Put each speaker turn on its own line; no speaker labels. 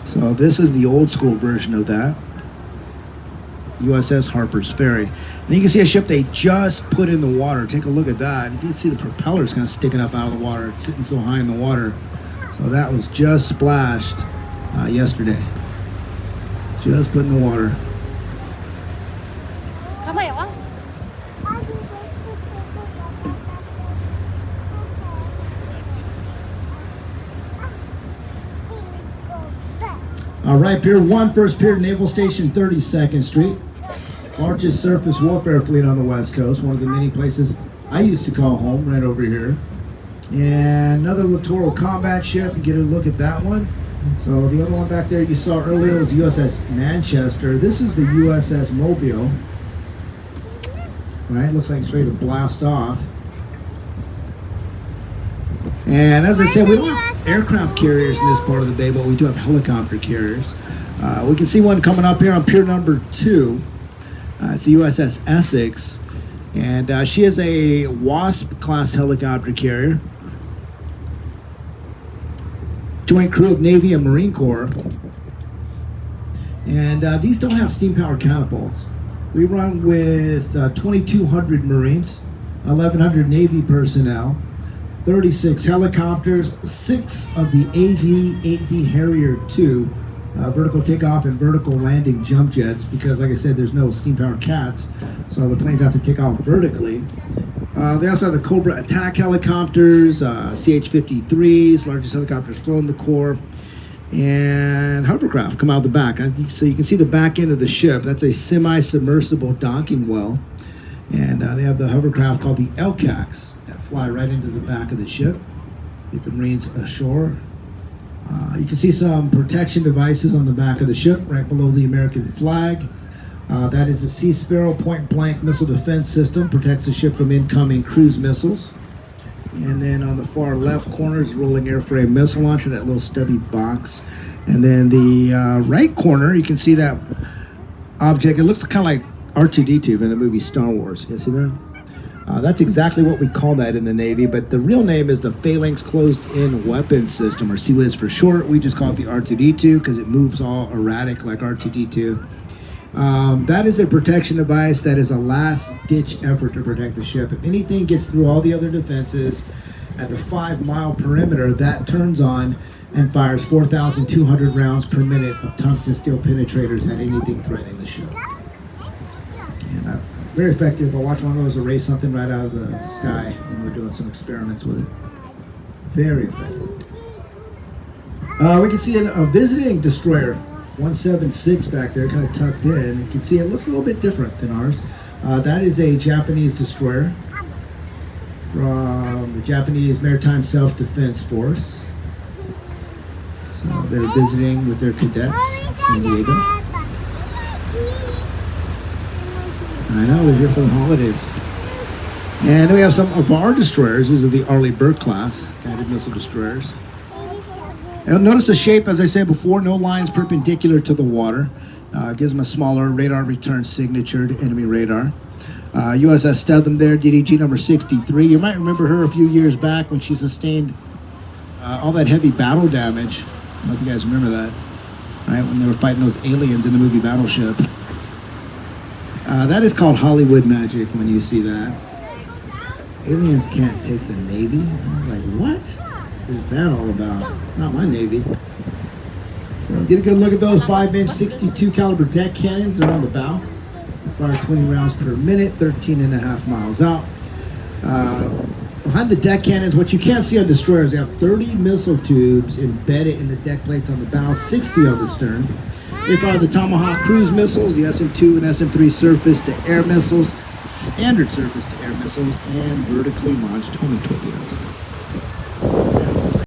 So this is the old school version of that. USS Harper's Ferry. And you can see a ship they just put in the water. Take a look at that. You can see the propellers kind of sticking up out of the water. It's sitting so high in the water. So that was just splashed yesterday. Just put in the water. All right, Pier 1, First Pier, Naval Station, 32nd Street. Largest surface warfare fleet on the West Coast. One of the many places I used to call home, right over here. And another littoral combat ship. You get a look at that one. So the other one back there you saw earlier was USS Manchester. This is the USS Mobile. Right, looks like it's ready to blast off. And as I said, we don't have aircraft carriers in this part of the bay, but we do have helicopter carriers. We can see one coming up here on pier number 2. It's the USS Essex, and she is a Wasp-class helicopter carrier. Joint crew of Navy and Marine Corps. And these don't have steam-powered catapults. We run with 2,200 Marines, 1,100 Navy personnel, 36 helicopters, 6 of the AV-8B Harrier II vertical takeoff and vertical landing jump jets, because like I said, there's no steam-powered cats, so the planes have to take off vertically. They also have the Cobra attack helicopters, CH-53s, largest helicopters flown in the Corps, and hovercraft come out the back. So you can see the back end of the ship. That's a semi-submersible docking well, and they have the hovercraft called the LCACs that fly right into the back of the ship, get the Marines ashore. You can see some protection devices on the back of the ship, right below the American flag. That is the Sea Sparrow point-blank missile defense system, protects the ship from incoming cruise missiles. And then on the far left corner is rolling airframe missile launcher, that little stubby box. And then the right corner, you can see that object. It looks kind of like R2-D2 in the movie Star Wars. You see that? That's exactly what we call that in the Navy, but the real name is the Phalanx Closed-In Weapons System, or CWIS for short. We just call it the R2-D2 because it moves all erratic like R2-D2. That is a protection device that is a last-ditch effort to protect the ship. If anything gets through all the other defenses at the 5-mile perimeter, that turns on and fires 4,200 rounds per minute of tungsten steel penetrators at anything threatening the ship. And very effective. I watched one of those erase something right out of the sky when we were doing some experiments with it. Very effective. We can see a visiting destroyer, 176 back there, kind of tucked in. You can see it looks a little bit different than ours. That is a Japanese destroyer from the Japanese Maritime Self-Defense Force. So they're visiting with their cadets in San Diego. I know, they're here for the holidays. And we have some of our destroyers. These are the Arleigh Burke class guided missile destroyers. And notice the shape, as I said before, no lines perpendicular to the water. Gives them a smaller radar return signature to enemy radar. USS Stedham there, DDG number 63. You might remember her a few years back when she sustained all that heavy battle damage. I don't know if you guys remember that, right? When they were fighting those aliens in the movie Battleship. That is called Hollywood magic when you see that. Aliens can't take the Navy. I'm like, what is that all about? Not my Navy. So get a good look at those 5-inch 62 caliber deck cannons. They're on the bow. Fire 20 rounds per minute, 13.5 miles out. Behind the deck cannons, what you can't see on destroyers, they have 30 missile tubes embedded in the deck plates on the bow, 60 on the stern. They fire the Tomahawk cruise missiles, the SM-2 and SM-3 surface-to-air missiles, standard surface-to-air missiles, and vertically launched homing torpedoes.